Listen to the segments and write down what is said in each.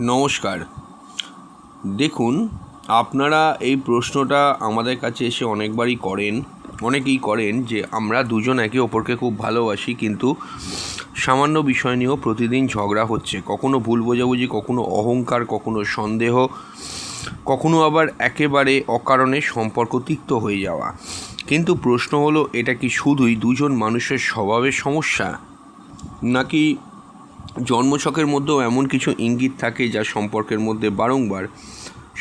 নমস্কার। দেখুন, আপনারা এই প্রশ্নটা আমাদের কাছে এসে অনেকেই করেন যে আমরা দুজন একে অপরকে খুব ভালোবাসি, কিন্তু সামান্য বিষয় নিয়েও প্রতিদিন ঝগড়া হচ্ছে। কখনো ভুল বোঝাবুঝি, কখনো অহংকার, কখনো সন্দেহ, কখনো আবার একেবারে অকারণে সম্পর্ক তিক্ত হয়ে যাওয়া। কিন্তু প্রশ্ন হলো, এটা কি শুধুই দুজন মানুষের স্বভাবের সমস্যা, নাকি জন্মছকের মধ্যেও এমন কিছু ইঙ্গিত থাকে যা সম্পর্কের মধ্যে বারংবার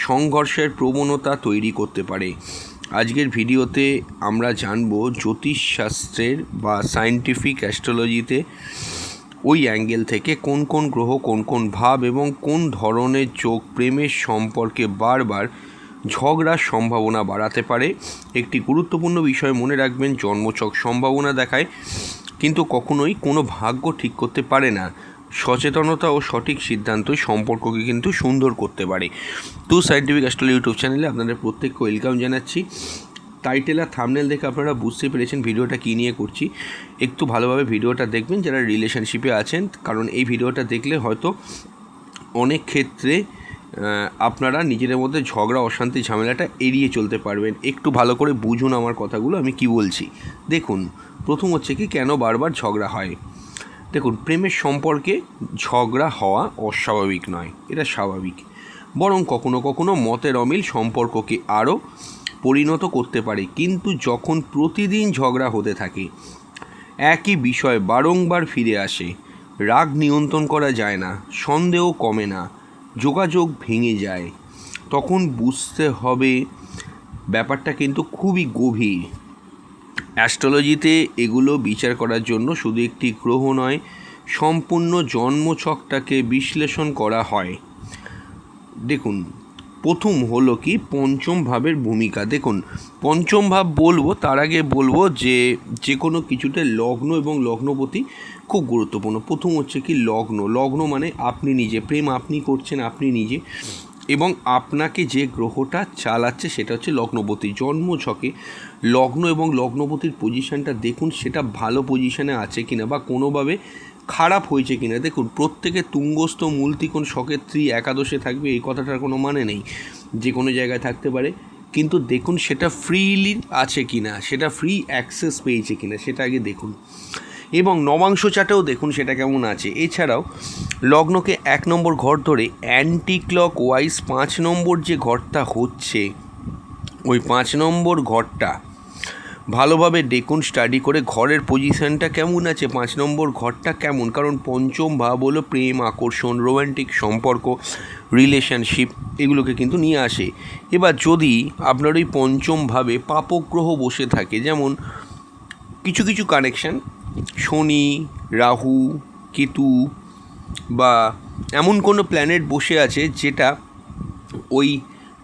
সংঘর্ষের প্রবণতা তৈরি করতে পারে? আজকের ভিডিওতে আমরা জানব জ্যোতিষশাস্ত্রের বা সায়েন্টিফিক অ্যাস্ট্রোলজিতে ওই অ্যাঙ্গেল থেকে কোন কোন গ্রহ, কোন কোন ভাব এবং কোন ধরনের যোগ প্রেমের সম্পর্কে বারবার ঝগড়ার সম্ভাবনা বাড়াতে পারে। একটি গুরুত্বপূর্ণ বিষয় মনে রাখবেন, জন্মছক সম্ভাবনা দেখায়, কিন্তু কখনোই কোনো ভাগ্য ঠিক করতে পারে না। সচেতনতা ও সঠিক সিদ্ধান্তই সম্পর্ককে কিন্তু সুন্দর করতে পারে। তো সায়েন্টিফিক অ্যাস্ট্রোলজি ইউটিউব চ্যানেলে আপনাদের প্রত্যেককে ওয়েলকাম জানাচ্ছি। টাইটেল আর থাম্বনেল দেখে আপনারা বুঝতে পেরেছেন ভিডিওটা কী নিয়ে করছি। একটু ভালোভাবে ভিডিওটা দেখবেন যারা রিলেশনশিপে আছেন, কারণ এই ভিডিওটা দেখলে হয়তো অনেক ক্ষেত্রে আপনারা নিজেদের মধ্যে ঝগড়া, অশান্তি, ঝামেলাটা এড়িয়ে চলতে পারবেন। একটু ভালো করে বুঝুন আমার কথাগুলো আমি কি বলছি। দেখুন, প্রথম হচ্ছে কি, কেন বারবার ঝগড়া হয়। দেখুন, প্রেমের সম্পর্কে ঝগড়া হওয়া অস্বাভাবিক নয়, এটা স্বাভাবিক। বরং কখনো কখনো মতের অমিল সম্পর্ককে আরও পরিণত করতে পারে। কিন্তু যখন প্রতিদিন ঝগড়া হতে থাকে, একই বিষয় বারংবার ফিরে আসে, রাগ নিয়ন্ত্রণ করা যায় না, সন্দেহ কমে না, যোগাযোগ ভেঙে যায়, তখন বুঝতে হবে ব্যাপারটা কিন্তু খুবই গভীর। অ্যাস্ট্রোলজিতে এগুলো বিচার করার জন্য শুধু একটি গ্রহ নয়, সম্পূর্ণ জন্মছকটাকে বিশ্লেষণ করা হয়। দেখুন, প্রথম হলো কি, পঞ্চম ভাবের ভূমিকা। দেখুন, পঞ্চম ভাব বলবো, তার আগে বলবো যে কোনো কিছুতে লগ্ন এবং লগ্নপতি খুব গুরুত্বপূর্ণ। প্রথম হচ্ছে কি, লগ্ন মানে আপনি নিজে, প্রেম আপনি করছেন আপনি নিজে, এবং আপনাকে যে গ্রহটা চালাচ্ছে সেটা হচ্ছে লগ্নপতি। জন্মছকে লগ্ন এবং লগ্নপতির পজিশানটা দেখুন, সেটা ভালো পজিশানে আছে কিনা বা কোনোভাবে খারাপ হয়েছে কিনা। দেখুন, প্রত্যেকে তুঙ্গস্থ মূলত্রিকোণ সকেত্রী একাদশে থাকবে এই কথাটার কোনো মানে নেই, যে কোনো জায়গায় থাকতে পারে, কিন্তু দেখুন সেটা ফ্রিলি আছে কিনা, সেটা ফ্রি অ্যাক্সেস পেয়েছে কিনা, সেটা আগে দেখুন। এবং নবাংশ চার্টেও দেখুন সেটা কেমন আছে। এছাড়াও লগ্নকে 1 নম্বর ঘর ধরে অ্যান্টি ক্লক ওয়াইজ 5 নম্বর যে ঘরটা হচ্ছে, ওই 5 নম্বর ঘরটা ভালোভাবে দেখুন, স্টাডি করে ঘরের পজিশানটা কেমন আছে, 5 নম্বর ঘরটা কেমন। কারণ পঞ্চম ভাব হলো প্রেম, আকর্ষণ, রোম্যান্টিক সম্পর্ক, রিলেশনশিপ, এগুলোকে কিন্তু নিয়ে আসে। এবার যদি আপনার ওই পঞ্চম ভাবে পাপগ্রহ বসে থাকে, যেমন কিছু কিছু কানেকশান, শনি, রাহু, কেতু বা এমন কোনো প্ল্যানেট বসে আছে যেটা ওই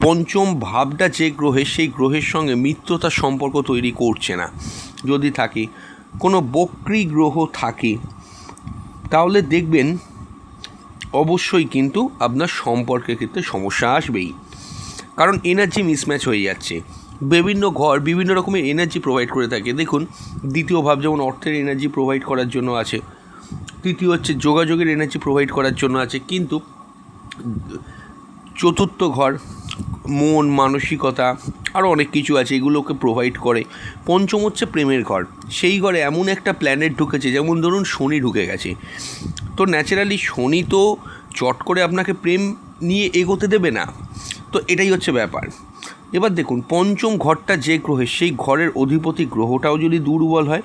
পঞ্চম ভাবটা যে গ্রহের, সেই গ্রহের সঙ্গে মিত্রতার সম্পর্ক তৈরি করছে না, যদি থাকে কোনো বক্রী গ্রহ থাকে, তাহলে দেখবেন অবশ্যই কিন্তু আপনার সম্পর্কের ক্ষেত্রে সমস্যা আসবেই। কারণ এনার্জি মিসম্যাচ হয়ে যাচ্ছে। বিভিন্ন ঘর বিভিন্ন রকমের এনার্জি প্রোভাইড করে থাকে। দেখুন, দ্বিতীয় ভাব যেমন অর্থের এনার্জি প্রোভাইড করার জন্য আছে, তৃতীয় হচ্ছে যোগাযোগের এনার্জি প্রোভাইড করার জন্য আছে, কিন্তু চতুর্থ ঘর মন, মানসিকতা, আরও অনেক কিছু আছে, এগুলোকে প্রোভাইড করে। পঞ্চম হচ্ছে প্রেমের ঘর, সেই ঘরে এমন একটা প্ল্যানেট ঢুকেছে, যেমন ধরুন শনি ঢুকে গেছে, তো ন্যাচারালি শনি তো চট করে আপনাকে প্রেম নিয়ে এগোতে দেবে না, তো এটাই হচ্ছে ব্যাপার। এবার দেখুন, পঞ্চম ঘরটা যে গ্রহের, সেই ঘরের অধিপতি গ্রহটাও যদি দুর্বল হয়,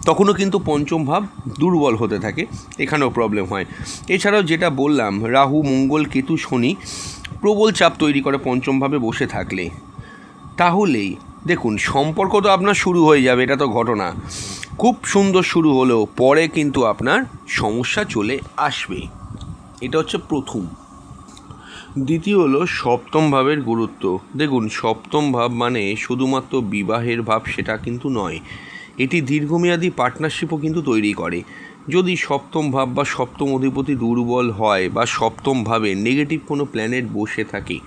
তখনও কিন্তু পঞ্চম ভাব দুর্বল হতে থাকে, এখানেও প্রবলেম হয়। এছাড়াও যেটা বললাম, রাহু, মঙ্গল, কেতু, শনি প্রবল চাপ তৈরি করে পঞ্চমভাবে বসে থাকলে, তাহলেই দেখুন সম্পর্ক তো আপনার শুরু হয়ে যাবে, এটা তো ঘটনা, খুব সুন্দর শুরু হলেও পরে কিন্তু আপনার সমস্যা চলে আসবে। এটা হচ্ছে প্রথম। দ্বিতীয় হলো সপ্তম ভাবের গুরুত্ব। দেখুন, সপ্তম ভাব মানে শুধুমাত্র বিবাহের ভাব সেটা কিন্তু নয়, এটি দীর্ঘমেয়াদী পার্টনারশিপও কিন্তু তৈরি করে। যদি সপ্তম ভাব বা সপ্তম অধিপতি দুর্বল হয় বা সপ্তম ভাবে নেগেটিভ কোনো প্ল্যানেট বসে থাকে,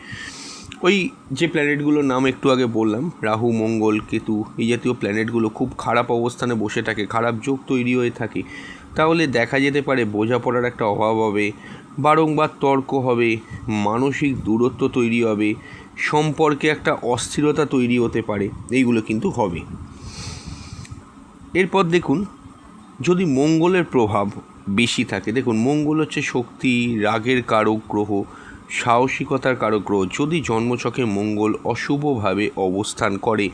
ওই যে প্ল্যানেটগুলোর নাম একটু আগে বললাম, রাহু, মঙ্গল, কেতু, এই জাতীয় প্ল্যানেটগুলো খুব খারাপ অবস্থানে বসে থাকে, খারাপ যোগ তৈরি হয়ে থাকে, তাহলে দেখা যেতে পারে বোঝাপড়ার একটা অভাব হবে, বারংবার তর্ক হবে, মানসিক দূরত্ব তৈরি হবে, সম্পর্কে একটা অস্থিরতা তৈরি হতে পারে, এইগুলো কিন্তু হবে। এরপর দেখুন, যদি মঙ্গলের প্রভাব বেশি থাকে, দেখুন মঙ্গল হচ্ছে শক্তি, রাগের কারক গ্রহ, সাহসিকতার কারক গ্রহ। যদি জন্মছকে মঙ্গল অশুভভাবে অবস্থান করে,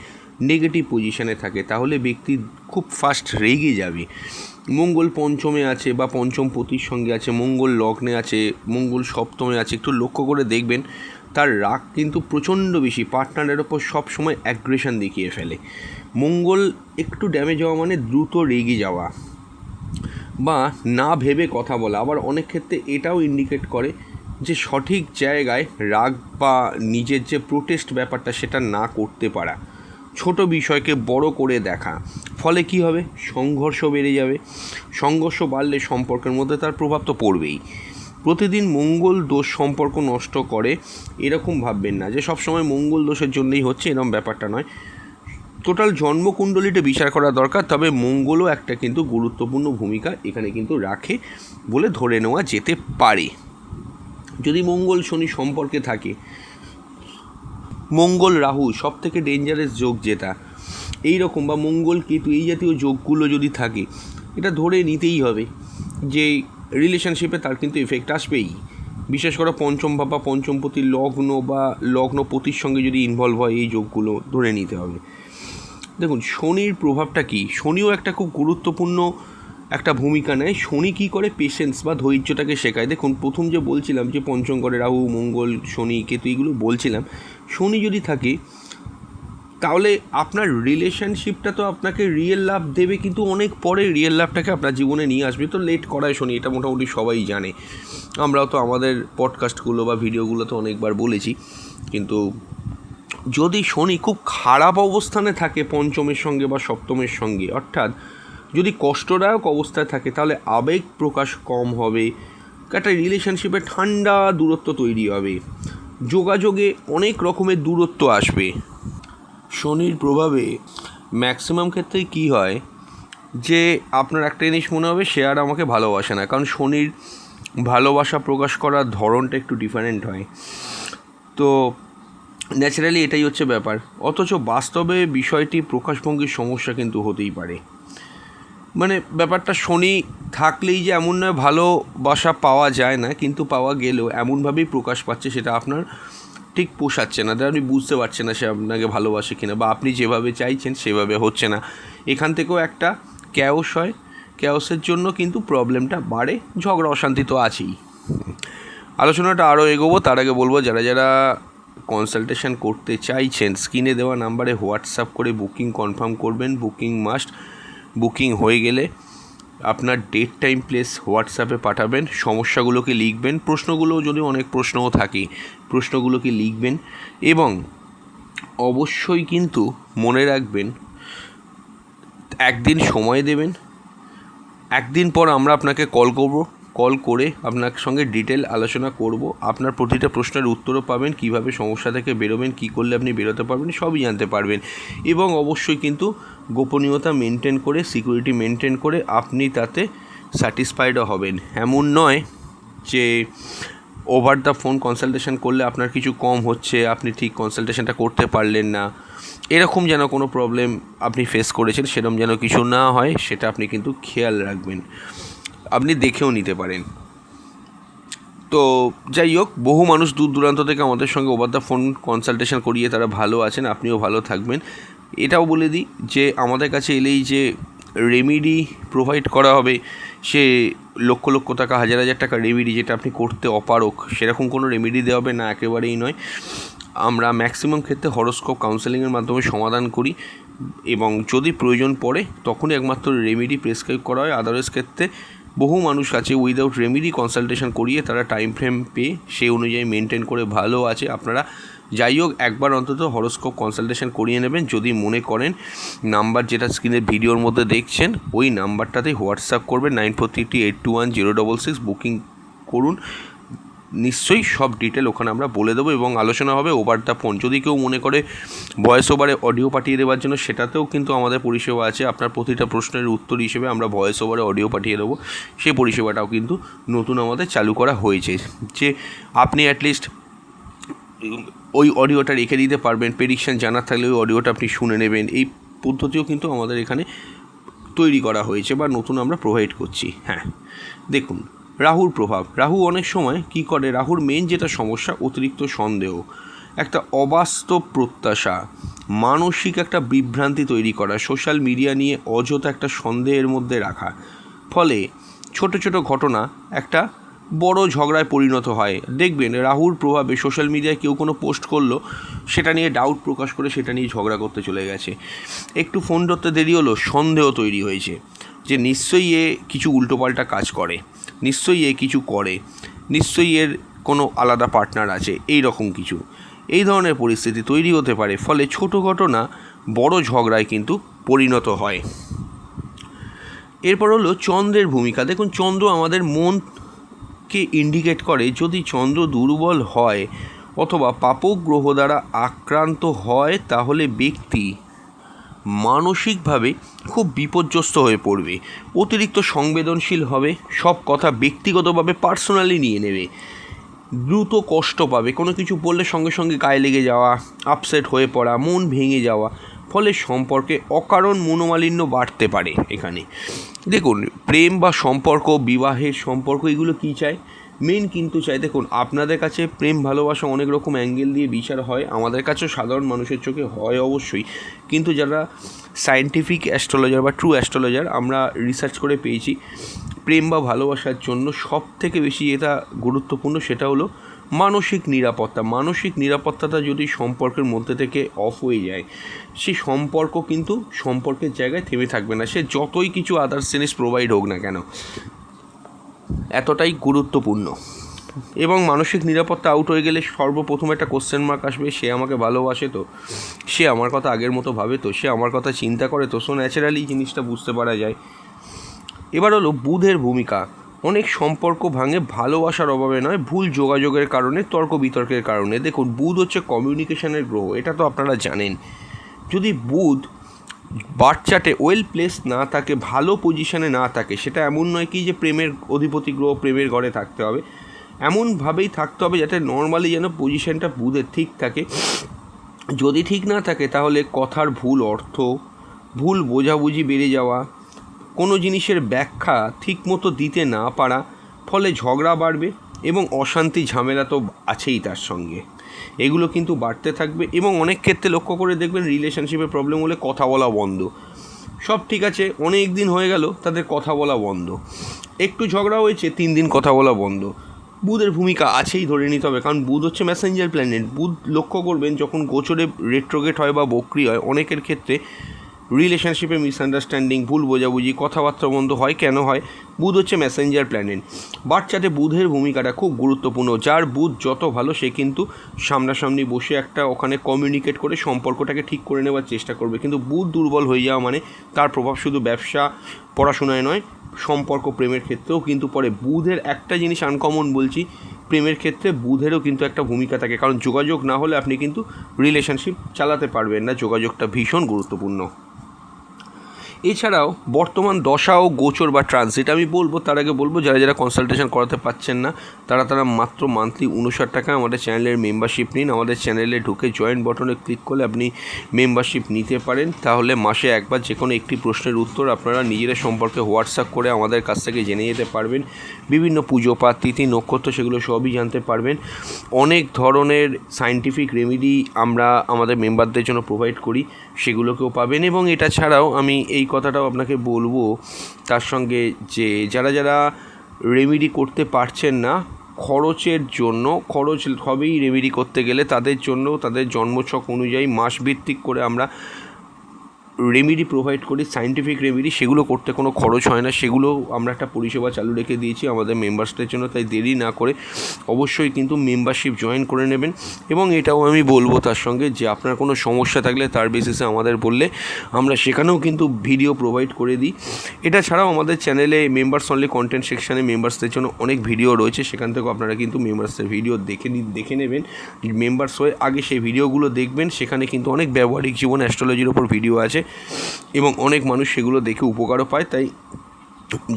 নেগেটিভ পজিশনে থাকে, তাহলে ব্যক্তি খুব ফাস্ট রেগে যাবে। মঙ্গল পঞ্চমে আছে বা পঞ্চম পতির সঙ্গে আছে, মঙ্গল লগ্নে আছে, মঙ্গল সপ্তমে আছে, একটু লক্ষ্য করে দেখবেন তার রাগ কিন্তু প্রচণ্ড বেশি, পার্টনারের ওপর সবসময় অ্যাগ্রেশন দেখিয়ে ফেলে। মঙ্গল একটু ড্যামেজ হওয়া মানে দ্রুত রেগে যাওয়া বা না ভেবে কথা বলা। আবার অনেক ক্ষেত্রে এটাও ইন্ডিকেট করে যে সঠিক জায়গায় রাগ বা নিজের যে প্রোটেস্ট ব্যাপারটা সেটা না করতে পারা, ছোট বিষয়কে বড় করে দেখা। ফলে কি হবে? সংঘর্ষ বেড়ে যাবে। সংঘর্ষ বাড়লে সম্পর্কের মধ্যে তার প্রভাব তো পড়বেই। প্রতিদিন মঙ্গল দোষ সম্পর্ক নষ্ট করে এরকম ভাববেন না যে সবসময় মঙ্গল দোষের জন্যই হচ্ছে, এরকম ব্যাপারটা নয়। টোটাল জন্মকুণ্ডলীটা বিচার করা দরকার, তবে মঙ্গলও একটা কিন্তু গুরুত্বপূর্ণ ভূমিকা এখানে কিন্তু রাখে বলে ধরে নেওয়া যেতে পারে। যদি মঙ্গল শনি সম্পর্কে থাকে, মঙ্গল রাহু সব থেকে ডেঞ্জারাস যোগ যেটা, এই রকম বা মঙ্গল কেতু এই জাতীয় যোগগুলো যদি থাকে, এটা ধরে নিতেই হবে যে রিলেশনশিপে তার কিন্তু এফেক্ট আসবেই। বিশেষ করে পঞ্চম ভাব বা পঞ্চমপতির লগ্ন বা লগ্নপতির সঙ্গে যদি ইনভলভ হয়, এই যোগগুলো ধরে নিতে হবে। দেখুন শনির প্রভাবটা কী, শনিও একটা খুব গুরুত্বপূর্ণ একটা ভূমিকা নেয়। শনি কী করে? পেশেন্স বা ধৈর্যটাকে শেখায়। দেখুন প্রথম যে বলছিলাম যে পঞ্চম ঘরে রাহু, মঙ্গল, শনি, কেতু এইগুলো বলছিলাম, শনি যদি থাকে তাহলে আপনার রিলেশনশিপটা তো আপনাকে রিয়েল লাভ দেবে, কিন্তু অনেক পরে রিয়েল লাভটাকে আপনার জীবনে নিয়ে আসবে। তো লেট করায় শনি, এটা মোটামুটি সবাই জানে, আমরাও তো আমাদের পডকাস্টগুলো বা ভিডিওগুলোতে অনেকবার বলেছি। কিন্তু যদি শনি খুব খারাপ অবস্থানে থাকে পঞ্চমের সঙ্গে বা সপ্তমের সঙ্গে, অর্থাৎ যদি কষ্টদায়ক অবস্থায় থাকে, তাহলে আবেগ প্রকাশ কম হবে, একটা রিলেশনশিপে ঠান্ডা দূরত্ব তৈরি হবে, যোগাযোগে অনেক রকমের দূরত্ব আসবে। শনির প্রভাবে ম্যাক্সিমাম ক্ষেত্রেই কী হয় যে আপনার একটা জিনিস মনে হবে সে আর আমাকে ভালোবাসে না, কারণ শনির ভালোবাসা প্রকাশ করার ধরনটা একটু ডিফারেন্ট হয়। তো ন্যাচারালি এটাই হচ্ছে ব্যাপার। অথচ বাস্তবে বিষয়টি প্রকাশভঙ্গির সমস্যা কিন্তু হতেই পারে। মানে ব্যাপারটা শনি থাকলেই যে এমন নয় ভালোবাসা পাওয়া যায় না, কিন্তু পাওয়া গেলেও এমনভাবেই প্রকাশ পাচ্ছে সেটা আপনার ঠিক পোষাচ্ছে না, আপনি বুঝতে পারছেন না সে আপনাকে ভালোবাসে কিনা, বা আপনি যেভাবে চাইছেন সেভাবে হচ্ছে না। এখান থেকেও একটা ক্যাওস হয়, ক্যাওসের জন্য কিন্তু প্রবলেমটা বাড়ে, ঝগড়া অশান্তি তো আছেই। আলোচনাটা আরও এগোবো, তার আগে বলবো যারা যারা কনসালটেশন করতে চাইছেন স্ক্রিনে দেওয়া নাম্বারে হোয়াটসঅ্যাপ করে বুকিং কনফার্ম করবেন। Booking must. বুকিং হয়ে গেলে আপনার ডেট টাইম প্লেস হোয়াটসঅ্যাপে পাঠাবেন, সমস্যাগুলোকে লিখবেন, প্রশ্নগুলো যদি অনেক প্রশ্নও থাকে প্রশ্নগুলোকে লিখবেন, এবং অবশ্যই কিন্তু মনে রাখবেন একদিন সময় দেবেন। একদিন পর আমরা আপনাকে কল করব, কল করে আপনার সঙ্গে ডিটেল আলোচনা করব, আপনার প্রতিটা প্রশ্নের উত্তরও পাবেন, কিভাবে সমস্যা থেকে বেরোবেন, কী করলে আপনি বেরোতে পারবেন সবই জানতে পারবেন। এবং অবশ্যই কিন্তু গোপনীয়তা মেনটেন করে, সিকিউরিটি মেনটেন করে আপনি তাতে স্যাটিসফাইডও হবেন। এমন নয় যে ওভার দ্য ফোন কনসালটেশন করলে আপনার কিছু কম হচ্ছে, আপনি ঠিক কনসালটেশনটা করতে পারলেন না, এরকম যেন কোনো প্রবলেম আপনি ফেস করেছেন সেরকম যেন কিছু না হয়, সেটা আপনি কিন্তু খেয়াল রাখবেন। আপনি দেখেও নিতে পারেন। তো যাই হোক, বহু মানুষ দূর দূরান্ত থেকে আমাদের সঙ্গে ওভার দ্য ফোন কনসালটেশন করিয়ে তারা ভালো আছেন, আপনিও ভালো থাকবেন। এটাও বলে দিই যে আমাদের কাছে এলেই যে রেমিডি প্রোভাইড করা হবে, সে লক্ষ লক্ষ টাকা, হাজার হাজার টাকা রেমিডি যেটা আপনি করতে অপারক, সেরকম কোনো রেমিডি দেওয়া হবে না, একেবারেই নয়। আমরা ম্যাক্সিমাম ক্ষেত্রে হরোস্কোপ কাউন্সেলিংয়ের মাধ্যমে সমাধান করি, এবং যদি প্রয়োজন পড়ে তখনই একমাত্র রেমিডি প্রেসক্রাইব করা হয়। আদারওয়াইজ ক্ষেত্রে বহু মানুষ আছে উইদাউট রেমিডি কনসালটেশন করিয়ে তারা টাইম ফ্রেম পেয়ে সেই অনুযায়ী মেনটেন করে ভালো আছে। আপনারা যাই হোক একবার অন্তত হরোস্কোপ কনসালটেশন করিয়ে নেবেন যদি মনে করেন। নাম্বার যেটা স্ক্রিনের ভিডিওর মধ্যে দেখছেন ওই নাম্বারটাতেই হোয়াটসঅ্যাপ করবেন 9433821066, বুকিং করুন। নিশ্চয়ই সব ডিটেল ওখানে আমরা বলে দেবো এবং আলোচনা হবে ওভার দ্য ফোন। যদি কেউ মনে করে ভয়েস ওভারে অডিও পাঠিয়ে দেওয়ার জন্য, সেটাতেও কিন্তু আমাদের পরিষেবা আছে। আপনার প্রতিটা প্রশ্নের উত্তর হিসেবে আমরা ভয়েস ওভারে অডিও পাঠিয়ে দেবো, সেই পরিষেবাটাও কিন্তু নতুন আমাদের চালু করা হয়েছে, যে আপনি অ্যাটলিস্ট ওই অডিওটা রেখে দিতে পারবেন, প্রেডিকশান জানার থাকলে ওই অডিওটা আপনি শুনে নেবেন। এই পদ্ধতিও কিন্তু আমাদের এখানে তৈরি করা হয়েছে বা নতুন আমরা প্রোভাইড করছি। হ্যাঁ, দেখুন রাহুর প্রভাব। রাহু অনেক সময় কি করে, রাহুর মেন যেটা সমস্যা অতিরিক্ত সন্দেহ, একটা অবাস্তব প্রত্যাশা, মানসিক একটা বিভ্রান্তি তৈরি করা, সোশ্যাল মিডিয়া নিয়ে অযথা একটা সন্দেহের মধ্যে রাখা, ফলে ছোট ছোট ঘটনা একটা বড় ঝগড়ায় পরিণত হয়। দেখবেন রাহুর প্রভাবে সোশ্যাল মিডিয়ায় কেউ কোনো পোস্ট করলো, সেটা নিয়ে ডাউট প্রকাশ করে সেটা নিয়ে ঝগড়া করতে চলে গেছে। একটু ফোন ধরতে দেরি হলো, সন্দেহ তৈরি হয়েছে যে নিশ্চয়ই এ কিছু উল্টোপাল্টা কাজ করে, নিশ্চয়ই এ কিছু করে, নিশ্চয়ই এর কোনো আলাদা পার্টনার আছে, এই রকম কিছু, এই ধরনের পরিস্থিতি তৈরি হতে পারে। ফলে ছোট ঘটনা বড় ঝগড়ায় কিন্তু পরিণত হয়। এরপর হলো চন্দ্রের ভূমিকা। দেখুন চন্দ্র আমাদের মনকে ইন্ডিকেট করে। যদি চন্দ্র দুর্বল হয় অথবা পাপক গ্রহ দ্বারা আক্রান্ত হয়, তাহলে ব্যক্তি মানসিকভাবে খুব বিপর্যস্ত হয়ে পড়বে, অতিরিক্ত সংবেদনশীল হবে, সব কথা ব্যক্তিগতভাবে পার্সোনালি নিয়ে নেবে, দ্রুত কষ্ট পাবে, কোনো কিছু বললে সঙ্গে সঙ্গে গায়ে লেগে যাওয়া, আপসেট হয়ে পড়া, মন ভেঙে যাওয়া, ফলে সম্পর্কে অকারণ মনোমালিন্য বাড়তে পারে। এখানে দেখুন প্রেম বা সম্পর্ক, বিবাহের সম্পর্ক, এগুলো কী চায়, মেন কিন্তু চাই, দেখুন আপনাদের কাছে প্রেম ভালোবাসা অনেক রকম অ্যাঙ্গেল দিয়ে বিচার হয়, আমাদের কাছেও সাধারণ মানুষের চোখে হয় অবশ্যই, কিন্তু যারা সায়েন্টিফিক অ্যাস্ট্রোলজার বা ট্রু অ্যাস্ট্রোলজার, আমরা রিসার্চ করে পেয়েছি প্রেম বা ভালোবাসার জন্য সব থেকে বেশি যেটা গুরুত্বপূর্ণ সেটা হলো মানসিক নিরাপত্তা। মানসিক নিরাপত্তাটা যদি সম্পর্কের মধ্যে থেকে অফ হয়ে যায়, সেই সম্পর্ক কিন্তু সম্পর্কের জায়গায় থেমে থাকবে না, সে যতই কিছু আদার্স জিনিস প্রোভাইড হোক না কেন, এতটাই গুরুত্বপূর্ণ। এবং মানসিক নিরাপত্তা আউট হয়ে গেলে সর্বপ্রথম একটা কোশ্চেন মার্ক আসবে, সে আমাকে ভালোবাসে তো, সে আমার কথা আগের মতো ভাবে তো, সে আমার কথা চিন্তা করে তো। সো ন্যাচারালি জিনিসটা বুঝতে পারা যায়। এবার হলো বুধের ভূমিকা। অনেক সম্পর্ক ভাঙে ভালোবাসার অভাবে নয়, ভুল যোগাযোগের কারণে, তর্ক বিতর্কের কারণে। দেখুন বুধ হচ্ছে কমিউনিকেশনের গ্রহ, এটা তো আপনারা জানেন। যদি বুধ বার্থ চার্টে ওয়েল প্লেস না থাকে, ভালো পজিশনে না থাকে, সেটা এমন নয় কি যে প্রেমের অধিপতি গ্রহ প্রেমের ঘরে থাকতে হবে, এমনভাবেই থাকতে হবে যাতে নর্মালি যেন পজিশনটা বুধের ঠিক থাকে। যদি ঠিক না থাকে তাহলে কথার ভুল অর্থ, ভুল বোঝাবুঝি বেড়ে যাওয়া, কোনো জিনিসের ব্যাখ্যা ঠিকমতো দিতে না পারা, ফলে ঝগড়া বাড়বে এবং অশান্তি ঝামেলা তো আছেই তার সঙ্গে, এগুলো কিন্তু বাড়তে থাকবে। এবং অনেক ক্ষেত্রে লক্ষ্য করে দেখবেন রিলেশনশিপে প্রবলেম হলে কথা বলা বন্ধ, সব ঠিক আছে অনেক দিন হয়ে গেল তাদের কথা বলা বন্ধ, একটু ঝগড়া হয়েছে 3 দিন কথা বলা বন্ধ। বুধের ভূমিকা আছেই ধরে নিতে হবে, কারণ বুধ হচ্ছে মেসেঞ্জার প্ল্যানেট। বুধ লক্ষ্য করবেন যখন গোচরে রেট্রোগেট হয় বা বক্রি হয়, অনেকের ক্ষেত্রে রিলেশনশিপে মিসআন্ডারস্ট্যান্ডিং, ভুল বোঝাবুঝি, কথাবার্তা বন্ধ হয়। কেন হয়? বুধ হচ্ছে মেসেঞ্জার প্ল্যানেট। বার্থ চার্টে বুধের ভূমিকাটা খুব গুরুত্বপূর্ণ। যার বুধ যত ভালো, সে কিন্তু সামনাসামনি বসে একটা ওখানে কমিউনিকেট করে সম্পর্কটাকে ঠিক করে নেওয়ার চেষ্টা করবে। কিন্তু বুধ দুর্বল হয়ে যাওয়া মানে তার প্রভাব শুধু ব্যবসা পড়াশোনায় নয়, সম্পর্ক প্রেমের ক্ষেত্রেও কিন্তু পড়ে। বুধের একটা জিনিস আনকমন বলছি, প্রেমের ক্ষেত্রে বুধেরও কিন্তু একটা ভূমিকা থাকে, কারণ যোগাযোগ না হলে আপনি কিন্তু রিলেশনশিপ চালাতে পারবেন না। যোগাযোগটা ভীষণ গুরুত্বপূর্ণ। এছাড়াও বর্তমান দশা ও গোচর বা ট্রানজিট আমি বলবো, তার আগে বলবো যারা যারা কনসালটেশন করাতে পারছেন না, তারা মাত্র মান্থলি 59 টাকা আমাদের চ্যানেলের মেম্বারশিপ নিন। আমাদের চ্যানেলে ঢুকে জয়েন বাটনে ক্লিক করলে আপনি মেম্বারশিপ নিতে পারেন। তাহলে মাসে একবার যে কোনো একটি প্রশ্নের উত্তর আপনারা নিজেরা সম্পর্কে হোয়াটসঅ্যাপ করে আমাদের কাছ থেকে জেনে যেতে পারবেন। বিভিন্ন পুজো পাঠ, তিথি, নক্ষত্র, সেগুলো সবই জানতে পারবেন। অনেক ধরনের সায়েন্টিফিক রেমেডি আমরা আমাদের মেম্বারদের জন্য প্রোভাইড করি, সেগুলোকেও পাবেন। এবং এটা ছাড়াও আমি এই কথাটাও আপনাকে বলবো তার সঙ্গে, যে যারা যারা রেমেডি করতে পারছেন না খরচের জন্য, খরচ হবেই রেমেডি করতে গেলে, তাদের জন্য তাদের জন্মছক অনুযায়ী মাসভিত্তিক করে আমরা রেমেডি প্রোভাইড করি, সায়েন্টিফিক রেমেডি, সেগুলো করতে কোনো খরচ হয় না, সেগুলো আমরা একটা পরিষেবা চালু রেখে দিয়েছি আমাদের মেম্বার্সদের জন্য। তাই দেরি না করে অবশ্যই কিন্তু মেম্বারশিপ জয়েন করে নেবেন। এবং এটাও আমি বলবো তার সঙ্গে যে আপনার কোনো সমস্যা থাকলে তার বেসিসে আমাদের বললে আমরা সেখানেও কিন্তু ভিডিও প্রোভাইড করে দিই। এটা ছাড়াও আমাদের চ্যানেলে মেম্বার্স অনলি কন্টেন্ট সেকশানে মেম্বার্সদের জন্য অনেক ভিডিও রয়েছে, সেখান থেকেও আপনারা কিন্তু মেম্বার্সদের ভিডিও দেখে নেবেন। মেম্বার্স হয়ে আগে সেই ভিডিওগুলো দেখবেন, সেখানে কিন্তু অনেক ব্যবহারিক জীবন অ্যাস্ট্রোলজির ওপর ভিডিও আছে এবং অনেক মানুষ সেগুলো দেখে উপকারও পায়। তাই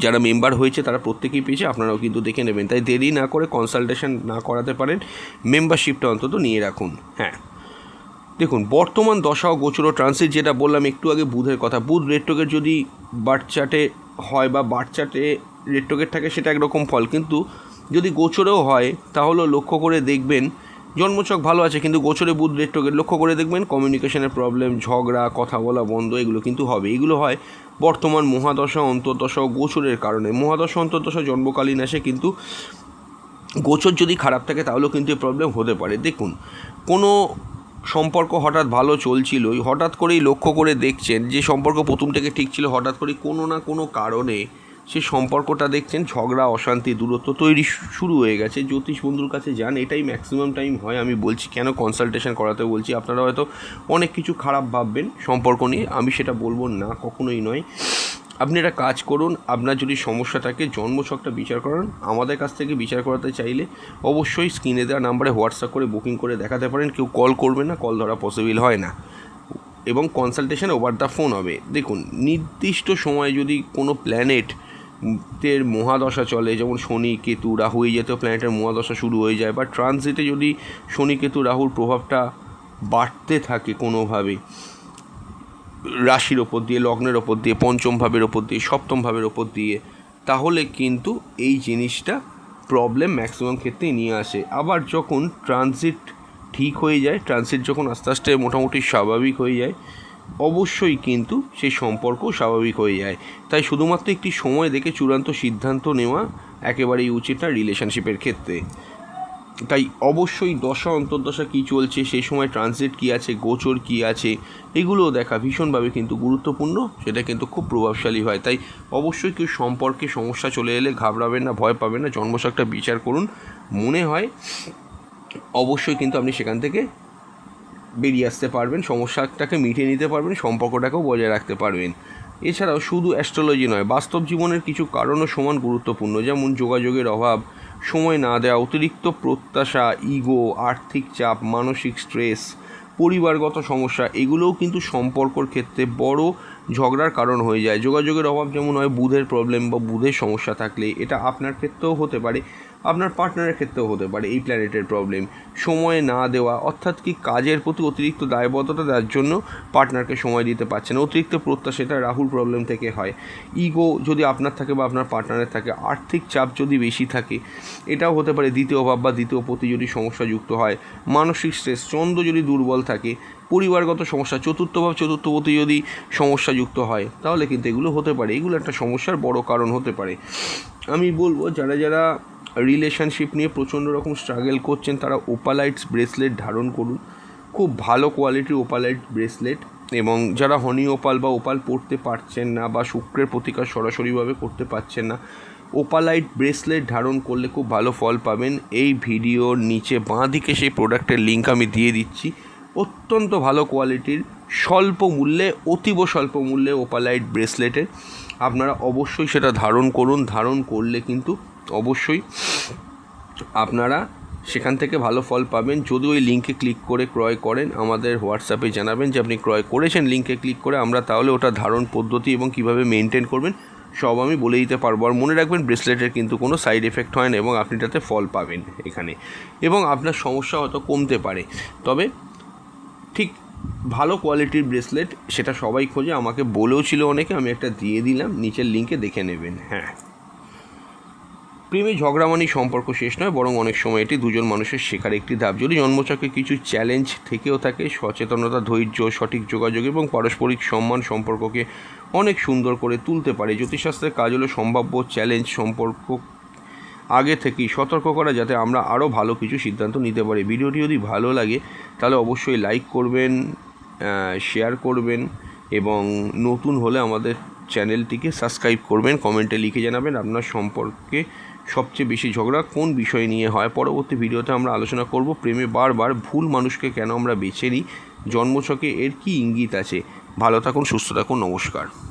যারা মেম্বার হয়েছে তারা প্রত্যেকেই পেয়েছে, আপনারাও কিন্তু দেখে নেবেন। তাই দেরি না করে কনসালটেশন না করাতে পারেন, মেম্বারশিপটা অন্তত নিয়ে রাখুন। হ্যাঁ, দেখুন বর্তমান দশা ও গোচর ও ট্রানজিট, যেটা বললাম একটু আগে বুধের কথা, বুধ রেট্রোগেট যদি বার্থ চার্টে হয় বা বার্থ চার্টে রেট্রোগেট থাকে সেটা একরকম ফল, কিন্তু যদি গোচরেও হয় তাহলেও লক্ষ্য করে দেখবেন জন্মছক ভালো আছে কিন্তু গোচরে বুধ রেট্রোগেট, লক্ষ্য করে দেখবেন কমিউনিকেশনের প্রবলেম, ঝগড়া, কথা বলা বন্ধ, এগুলো কিন্তু হবে। এগুলো হয় বর্তমান মহাদশা, অন্তর্দশা ও গোচরের কারণে। মহাদশা অন্তর্দশা জন্মকালীন আসে, কিন্তু গোচর যদি খারাপ থাকে তাহলেও কিন্তু এই প্রবলেম হতে পারে। দেখুন, কোনো সম্পর্ক হঠাৎ ভালো চলছিল, হঠাৎ করেই লক্ষ্য করে দেখছেন যে সম্পর্ক প্রথম থেকে ঠিক ছিল, হঠাৎ করেই কোনো না কোনো কারণে সে সম্পর্কটা দেখছেন ঝগড়া, অশান্তি, দূরত্ব তৈরি শুরু হয়ে গেছে। জ্যোতিষ বন্ধুর কাছে যান, এটাই ম্যাক্সিমাম টাইম হয়। আমি বলছি কেন কনসালটেশন করাতে বলছি, আপনারা হয়তো অনেক কিছু খারাপ ভাববেন সম্পর্ক নিয়ে, আমি সেটা বলবো না, কখনোই নয়। আপনি একটা কাজ করুন, আপনার যদি সমস্যা থাকে জন্মছকটা বিচার করান, আমাদের কাছ থেকে বিচার করাতে চাইলে অবশ্যই স্ক্রিনে দেওয়া নাম্বারে হোয়াটসঅ্যাপ করে বুকিং করে দেখাতে পারেন। কেউ কল করবে না, কল ধরা পসিবল হয় না, এবং কনসালটেশন ওভার দ্য ফোন হবে। দেখুন, নির্দিষ্ট সময়ে যদি কোনো প্ল্যানেটের মহাদশা চলে, যেমন শনি, কেতু, রাহু, এই জাতীয় প্ল্যানেটের মহাদশা শুরু হয়ে যায়, বা ট্রানজিটে যদি শনি, কেতু, রাহুর প্রভাবটা বাড়তে থাকে কোনোভাবে রাশির ওপর দিয়ে, লগ্নের ওপর দিয়ে, পঞ্চম ভাবের ওপর দিয়ে, সপ্তম ভাবের ওপর দিয়ে, তাহলে কিন্তু এই জিনিসটা প্রবলেম ম্যাক্সিমাম ক্ষেত্রেই নিয়ে আসে। আবার যখন ট্রানজিট ঠিক হয়ে যায়, ট্রানজিট যখন আস্তে আস্তে মোটামুটি স্বাভাবিক হয়ে যায়, অবশ্যই কিন্তু সেই সম্পর্ক স্বাভাবিক হয়ে যায়। তাই শুধুমাত্র একটি সময় দেখে চূড়ান্ত সিদ্ধান্ত নেওয়া একেবারেই উচিত না রিলেশনশিপের ক্ষেত্রে। তাই অবশ্যই দশা অন্তর্দশা কী চলছে, সেই সময় ট্রানজিট কী আছে, গোচর কী আছে, এগুলোও দেখা ভীষণভাবে কিন্তু গুরুত্বপূর্ণ, সেটা কিন্তু খুব প্রভাবশালী হয়। তাই অবশ্যই কেউ সম্পর্কে সমস্যা চলে এলে ঘাবড়াবেন না, ভয় পাবেন না, জন্মছকটা বিচার করুন। মনে হয় অবশ্যই কিন্তু আপনি সেখান থেকে বেরিয়ে আসতে পারবেন, সমস্যাটাকে মিটিয়ে নিতে পারবেন, সম্পর্কটাকেও বজায় রাখতে পারবেন। এছাড়াও শুধু অ্যাস্ট্রোলজি নয়, বাস্তব জীবনের কিছু কারণও সমান গুরুত্বপূর্ণ, যেমন যোগাযোগের অভাব, সময় না দেওয়া, অতিরিক্ত প্রত্যাশা, ইগো, আর্থিক চাপ, মানসিক স্ট্রেস, পরিবারগত সমস্যা, এগুলোও কিন্তু সম্পর্কর ক্ষেত্রে বড় ঝগড়ার কারণ হয়ে যায়। যোগাযোগের অভাব যেমন হয় বুধের প্রবলেম বা বুধের সমস্যা থাকলে, এটা আপনার ক্ষেত্রেও হতে পারে, আপনার পার্টনারের ক্ষেত্রেও হতে পারে এই প্ল্যানেটের প্রবলেম। সময় না দেওয়া, অর্থাৎ কি কাজের প্রতি অতিরিক্ত দায়বদ্ধতা, তার জন্য পার্টনারকে সময় দিতে পারছে না। অতিরিক্ত প্রত্যাশা, সেটা রাহুর প্রবলেম থেকে হয়। ইগো যদি আপনার থাকে বা আপনার পার্টনারের থাকে, আর্থিক চাপ যদি বেশি থাকে, এটাও হতে পারে দ্বিতীয় ভাব বা দ্বিতীয় পতি যদি সমস্যা যুক্ত হয়। মানসিক স্ট্রেস, চন্দ্র যদি দুর্বল থাকে, পরিবারগত সমস্যা, চতুর্থ ভাব চতুর্থ পতি যদি সমস্যা যুক্ত হয়, তাহলে কিন্তু এগুলো হতে পারে, এগুলো একটা সমস্যার বড় কারণ হতে পারে। আমি বলবো যারা যারা রিলেশনশিপ নিয়ে প্রচণ্ড রকম স্ট্রাগল করছেন, তারা ওপালাইটস ব্রেসলেট ধারণ করুন, খুব ভালো কোয়ালিটির ওপালাইট ব্রেসলেট। এবং যারা হনি ওপাল বা ওপাল পরতে পারছেন না বা শুক্রের প্রতিকার সরাসরিভাবে করতে পারছেন না, ওপালাইট ব্রেসলেট ধারণ করলে খুব ভালো ফল পাবেন। এই ভিডিওর নিচে বাঁ দিকে সেই প্রোডাক্টের লিঙ্ক আমি দিয়ে দিচ্ছি। অত্যন্ত ভালো কোয়ালিটির, স্বল্প মূল্যে, অতীব স্বল্প মূল্যে ওপালাইট ব্রেসলেটের, আপনারা অবশ্যই সেটা ধারণ করুন। ধারণ করলে কিন্তু অবশ্যই আপনারা সেখান থেকে ভালো ফল পাবেন। যদি ওই লিঙ্কে ক্লিক করে ক্রয় করেন, আমাদের হোয়াটসঅ্যাপে জানাবেন যে আপনি ক্রয় করেছেন লিঙ্কে ক্লিক করে, আমরা তাহলে ওটা ধারণ পদ্ধতি এবং কীভাবে মেনটেন করবেন সব আমি বলে দিতে পারবো। আর মনে রাখবেন, ব্রেসলেটের কিন্তু কোনো সাইড এফেক্ট হয় না এবং আপনি তাতে ফল পাবেন এখানে, এবং আপনার সমস্যা হয়তো কমতে পারে। তবে ঠিক ভালো কোয়ালিটির ব্রেসলেট সেটা সবাই খোঁজে, আমাকে বলেও ছিল অনেকে, আমি একটা দিয়ে দিলাম, নিচের লিঙ্কে দেখে নেবেন। হ্যাঁ, প্রেমে ঝগড়া মানেই সম্পর্ক শেষ নয়, বরং অনেক সময় এটি দুজন মানুষের শেখার একটি ধাপ। যদি জন্মচক্রে কিছু চ্যালেঞ্জ থেকেও থাকে, সচেতনতা, ধৈর্য, সঠিক যোগাযোগ এবং পারস্পরিক সম্মান সম্পর্ককে অনেক সুন্দর করে তুলতে পারে। জ্যোতিষশাস্ত্রের কাজ হলো সম্ভাব্য চ্যালেঞ্জ সম্পর্ক আগে থেকেই সতর্ক করা, যাতে আমরা আরও ভালো কিছু সিদ্ধান্ত নিতে পারি। ভিডিওটি যদি ভালো লাগে তাহলে অবশ্যই লাইক করবেন, শেয়ার করবেন এবং নতুন হলে আমাদের চ্যানেলটিকে সাবস্ক্রাইব করবেন। কমেন্টে লিখে জানাবেন আপনার সম্পর্কে সবচেয়ে বেশি ঝগড়া কোন বিষয় নিয়ে হয়। পরবর্তী ভিডিওতে আমরা আলোচনা করব প্রেমে বারবার ভুল মানুষকে কেন আমরা বেছে নিই, জন্মছকে এর কী ইঙ্গিত আছে। ভালো থাকুন, সুস্থ থাকুন, নমস্কার।